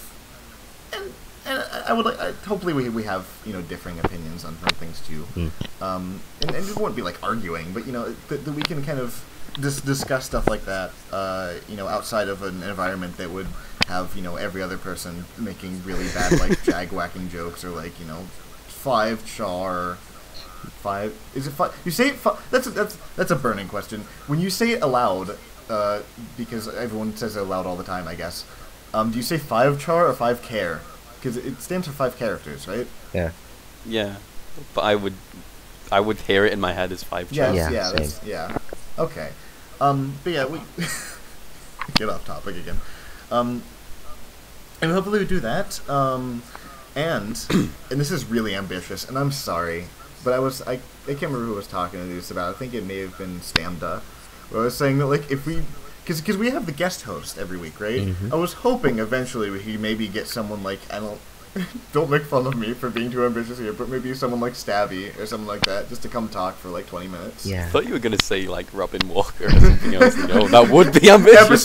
And I would like, hopefully we have, you know, differing opinions on things too. And it won't be like arguing, but, you know, that we can kind of discuss stuff like that, you know, outside of an environment that would have, you know, every other person making really bad, like, jag-whacking jokes, or, like, you know, 5 char... 5... Is it 5? You say it... That's a burning question. When you say it aloud, because everyone says it aloud all the time, I guess, do you say 5 char or 5 care? Because it stands for 5 characters, right? Yeah. Yeah, but I would hear it in my head as 5 Yes, chars. yeah. Okay. But yeah, we get off topic again. And hopefully we do that. And this is really ambitious, and I'm sorry, but I can't remember who was talking to this about. I think it may have been Stamda, where I was saying that, like, if we... Because we have the guest host every week, right? Mm-hmm. I was hoping eventually we maybe get someone like, I don't make fun of me for being too ambitious here, but maybe someone like Stabby or something like that, just to come talk for like 20 minutes. Yeah. I thought you were going to say, like, Robin Walker or something else. No, that would be ambitious.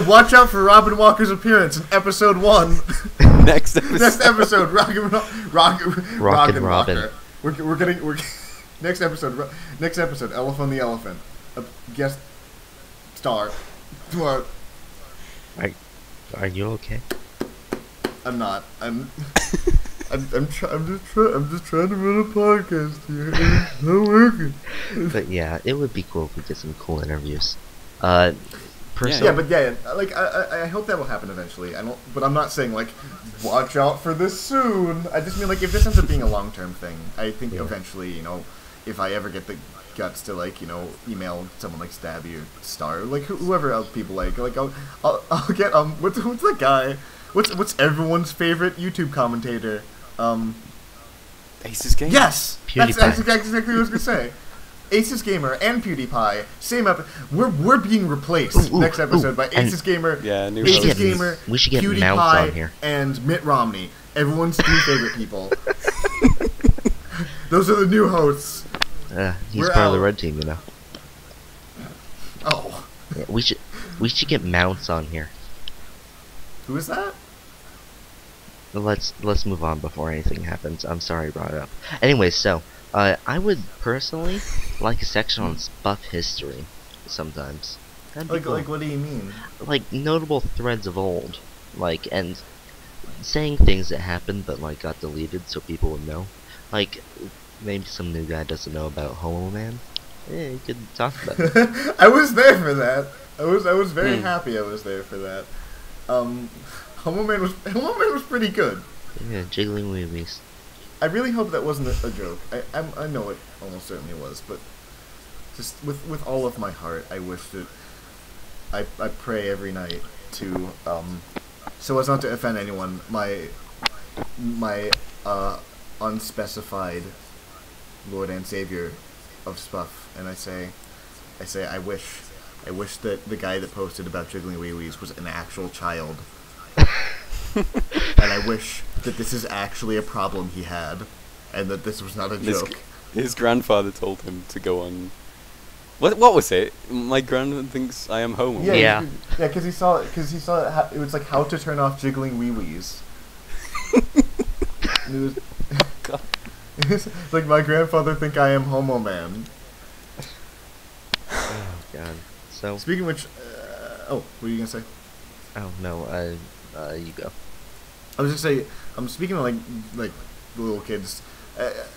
Watch out for Robin Walker's appearance in episode 1. Next episode. Rockin' Robin. Walker. We're getting next episode, Elephant the Elephant. A guest star. What? Are you okay? I'm not. I'm just trying to run a podcast here. It's not working. But yeah, it would be cool if we get some cool interviews. Personally, yeah, but yeah, like I hope that will happen eventually. But I'm not saying like, watch out for this soon. I just mean like if this ends up being a long-term thing, I think eventually, you know, if I ever get the guts to like, you know, email someone like Stabby or Star, or, like whoever else people like I'll get what's that guy? What's everyone's favorite YouTube commentator? Aces Gamer. Yes, PewDiePie. that's exactly what I was gonna say. Aces Gamer and PewDiePie, same we're being replaced next episode by Aces Gamer, Aces Gamer, we should get Mounts on here, and Mitt Romney. Everyone's three favorite people. Those are the new hosts. He's part of the red team, you know. Oh. Yeah, we should get Mounts on here. Who is that? Let's move on before anything happens. I'm sorry I brought it up. Anyway, so I would personally like a section on SPUF history sometimes. Like what do you mean? Like notable threads of old, like and saying things that happened but like got deleted so people would know. Like maybe some new guy doesn't know about Homo Man. Yeah, you could talk about it. I was there for that. I was very happy I was there for that. Homo Man was pretty good. Yeah, jiggling weebies. I really hope that wasn't a joke. I know it almost certainly was, but just with all of my heart, I wish that I pray every night to so as not to offend anyone, my unspecified Lord and Savior of SPUF, and I say I wish that the guy that posted about jiggling wee-wees was an actual child. And I wish that this is actually a problem he had, and that this was not a joke. His grandfather told him to go on. What was it? My grandfather thinks I am homo. Yeah, because he saw it. It was like how to turn off jiggling wee-wees. And it was, God. It's like my grandfather think I am Homo Man. Oh God. So speaking of which, what were you gonna say? Oh no, you go. I was just say, I'm speaking of like the little kids.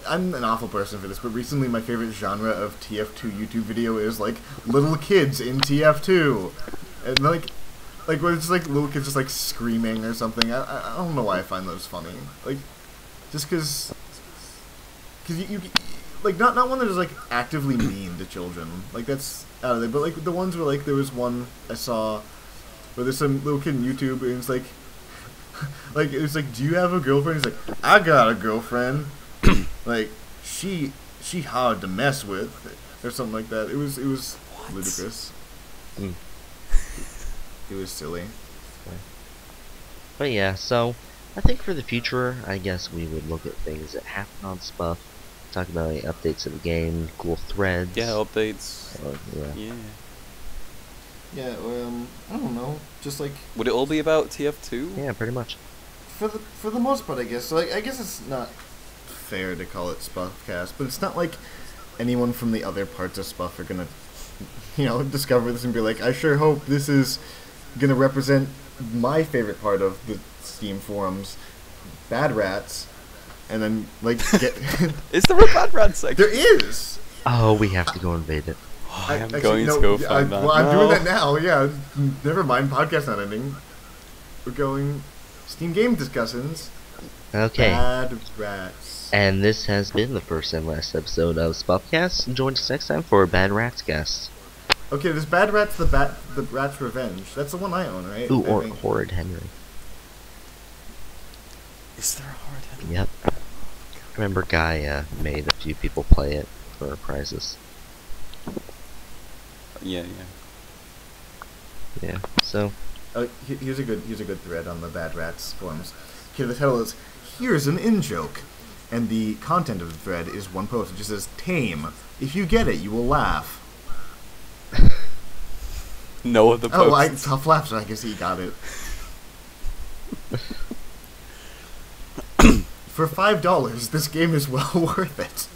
I'm an awful person for this, but recently my favorite genre of TF2 YouTube video is like little kids in TF2, and like where it's like little kids just like screaming or something. I don't know why I find those funny. Like just because you like not one that is like actively mean to children. Like that's out of there. But like the ones where like there was one I saw where there's some little kid on YouTube and it's like it was like, do you have a girlfriend? He's like, I got a girlfriend. Like she hard to mess with or something like that. It was ludicrous. It was silly. But yeah, so I think for the future, I guess we would look at things that happen on SPUF, talk about any updates of the game, cool threads. Yeah, updates. Yeah, I don't know. Just like would it all be about TF2? Yeah, pretty much. For the most part, I guess. So I guess it's not fair to call it SPUFcast, but it's not like anyone from the other parts of SPUF are gonna, you know, discover this and be like, I sure hope this is gonna represent my favorite part of the Steam forums, Bad Rats, and then like get. Is there a Bad Rats section? There is. Oh, we have to go invade it. I'm going to go find that. Well, I'm doing that now. Yeah, never mind. Podcast not ending. We're going Steam game discussions. Okay. Bad Rats. And this has been the first and last episode of SPUFcast. Join us next time for Bad Rats Cast. Okay, this Bad Rats, the Rat's Revenge. That's the one I own, right? Ooh, or Horrid Henry. Is there a Horrid Henry? Yep. I remember Guy made a few people play it for prizes. Yeah. So. Here's a good thread on the Bad Rats forums. Okay, the title is "Here's an in-joke," and the content of the thread is one post. It just says "Tame. If you get it, you will laugh." No other posts. Oh, tough laughs. So I guess he got it. For $5, this game is well worth it.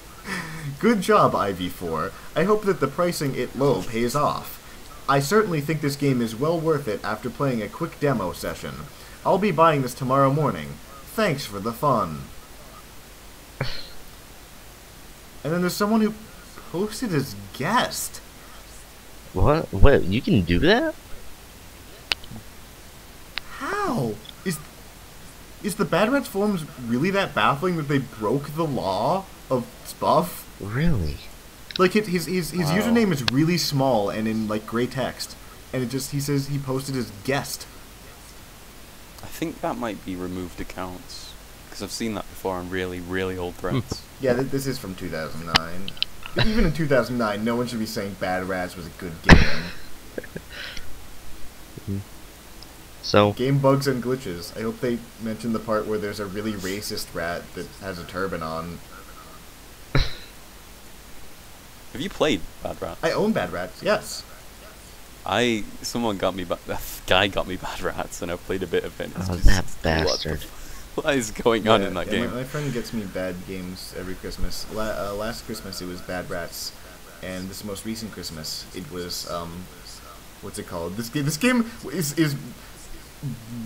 Good job, IV4. I hope that the pricing it low pays off. I certainly think this game is well worth it after playing a quick demo session. I'll be buying this tomorrow morning. Thanks for the fun. And then there's someone who posted as guest. What? Wait, you can do that? How? Is the Bad Rats forums really that baffling that they broke the law of SPUF? Really? Like his username is really small and in like gray text, and he says he posted as guest. I think that might be removed accounts, because I've seen that before on really, really old threads. Yeah, this is from 2009. Even in 2009, no one should be saying Bad Rats was a good game. So Game bugs and glitches. I hope they mention the part where there's a really racist rat that has a turban on. Have you played Bad Rats? I own Bad Rats, yes. Someone got me, a guy got me Bad Rats, and I played a bit of it. oh, that bastard. What is going on in that game? My friend gets me bad games every Christmas. Last Christmas it was Bad Rats, and this most recent Christmas it was what's it called? This game is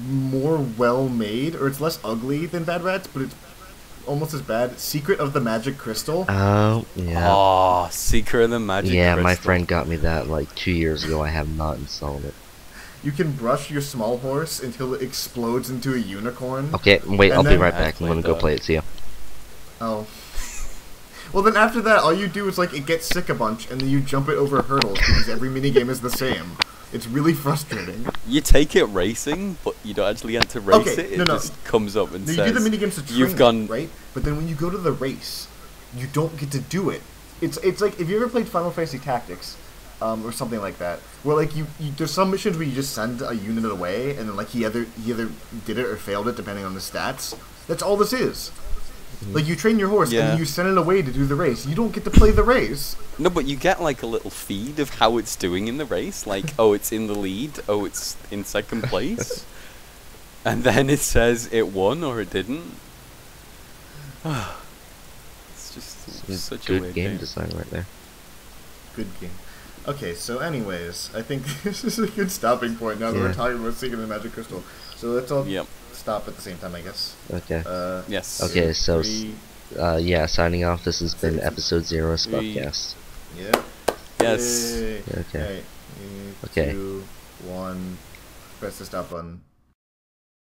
more well made, or it's less ugly than Bad Rats, but it's almost as bad. Secret of the Magic Crystal. Oh, yeah. Oh, Secret of the Magic Crystal. Yeah, my friend got me that like 2 years ago. I have not installed it. You can brush your small horse until it explodes into a unicorn. Okay, wait, I'll be right back. I'm gonna go play it. See ya. Oh. Well, then after that, all you do is like it gets sick a bunch, and then you jump it over hurdles because every minigame is the same. It's really frustrating. You take it racing, but you don't actually enter race it. It just comes up and you says, do the minigames to train you've gone... right? But then when you go to the race, you don't get to do it. It's like, if you ever played Final Fantasy Tactics, or something like that, where like there's some missions where you just send a unit away, and then like he either did it or failed it depending on the stats. That's all this is. Like, you train your horse, and then you send it away to do the race. You don't get to play the race. No, but you get, like, a little feed of how it's doing in the race. Like, oh, it's in the lead. Oh, it's in second place. And then it says it won or it didn't. It's just such a weird game design right there. Good game. Okay, so anyways, I think this is a good stopping point now that we're talking about Secret of the Magic Crystal. So let's all stop at the same time, I guess. Okay. Yes. Okay, so, yeah, signing off. This has been episode 0 of SPUFcast. Yeah. Yes. Yay. Okay. Okay. 2, 1. Press the stop button.